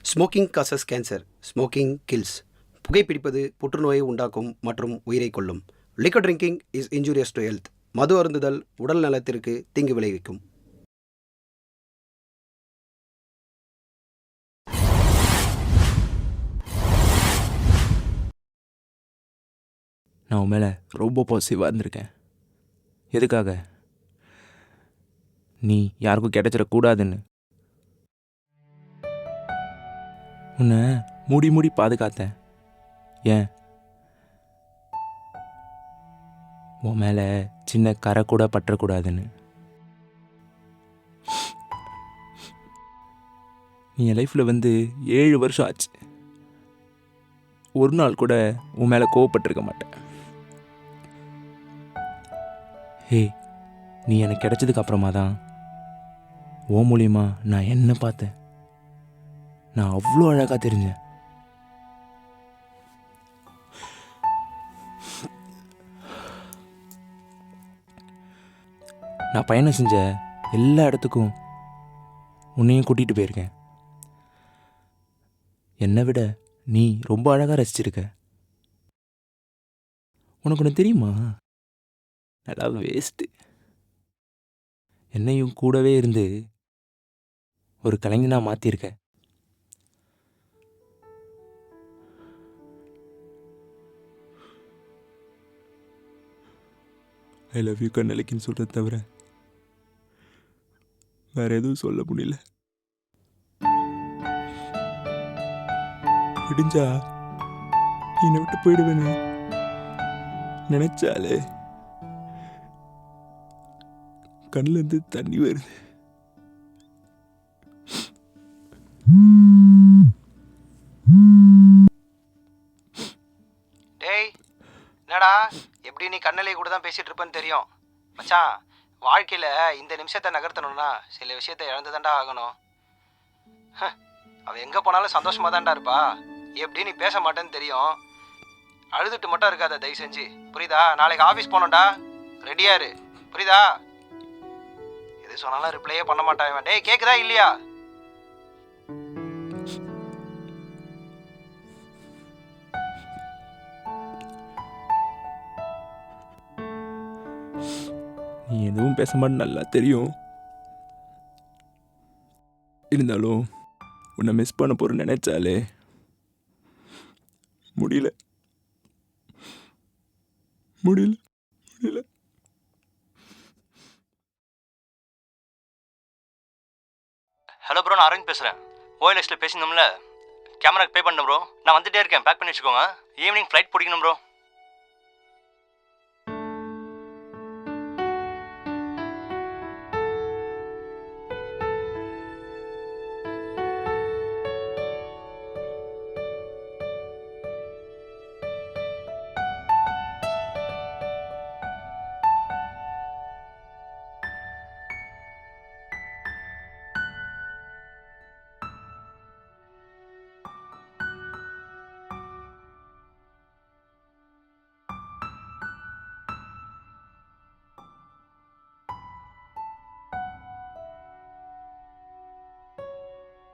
Smoking causes cancer. Smoking kills. புகைப்பிடிப்பது புற்றுநோயை உண்டாக்கும் மற்றும் உயிரை கொல்லும். Liquor drinking is injurious to health. மது அருந்துதல் உடல் நலத்திற்கு தீங்கு விளைவிக்கும். நான் உன் மேலே ரொம்ப பாசிட்டிவாக இருந்திருக்கேன். எதுக்காக? நீ யாருக்கும் கிடைச்சிடக்கூடாதுன்னு. உன்னை மூடி மூடி பாதுகாத்தேன். ஏன்? உன் மேலே சின்ன கரை கூட பற்றக்கூடாதுன்னு. நீ என் லைஃப்பில் 7 வருஷம் ஆச்சு. ஒரு நாள் கூட உன் மேலே கோவப்பட்டிருக்க மாட்டேன். ஹே, நீ எனக்கு கிடைச்சதுக்கு அப்புறமா தான் உன் மூலியமா நான் என்ன பார்த்தேன். நான் அவ்வளோ அழகாக தெரிஞ்சேன். நான் பயணம் செஞ்ச எல்லா இடத்துக்கும் உன்னையும் கூட்டிகிட்டு போயிருக்கேன். என்னை விட நீ ரொம்ப அழகாக ரசிச்சிருக்க. உனக்கு ஒன்று தெரியுமா? நல்லா வேஸ்ட்டு. என்னையும் கூடவே இருந்து ஒரு கலைஞனாக மாற்றிருக்க. ஐ லவ் யூ கண்ணலிக்குன்னு சொல்கிறத தவிர வேற எதுவும் சொல்ல முடியல. விடிஞ்சா என்னை விட்டு போயிடுவேன்னு நினைச்சாலே கண்ணிலேருந்து தண்ணி வருது. டேய், என்னடா எப்படி நீ கண்ணலை கூட தான் பேசிகிட்டு இருப்பேன்னு தெரியும் மச்சான். வாழ்க்கையில் இந்த நிமிஷத்தை நகர்த்தணும்னா சில விஷயத்தை இழந்துதான்டா ஆகணும். அவள் எங்கே போனாலும் சந்தோஷமாக தான்டா இருப்பா. எப்படி நீ பேச மாட்டேன்னு தெரியும். அழுதுட்டு மட்டும் இருக்காத தயவு செஞ்சு, புரியுதா? நாளைக்கு ஆஃபீஸ் போனோம்டா, ரெடியா இரு, புரியுதா? எது சொன்னாலும் ரிப்ளையே பண்ண மாட்டான். டேய், கேட்குதா இல்லையா? நீ எதுவும் பேச மாட்டேன்னு நல்லா தெரியும். இருந்தாலும் உன்னை மிஸ் பண்ண போற நினைச்சாலே முடியல முடியல முடியல. ஹலோ ப்ரோ, நான் அரவிந்த் பேசுகிறேன். ஓஎல்எக்ஸில் பேசினோம்ல, கேமராக்கு பே பண்ணேன் ப்ரோ. நான் வந்துட்டே இருக்கேன், பேக் பண்ணி வச்சுக்கோங்க. ஈவினிங் ஃப்ளைட் பிடிக்கணும் ப்ரோ.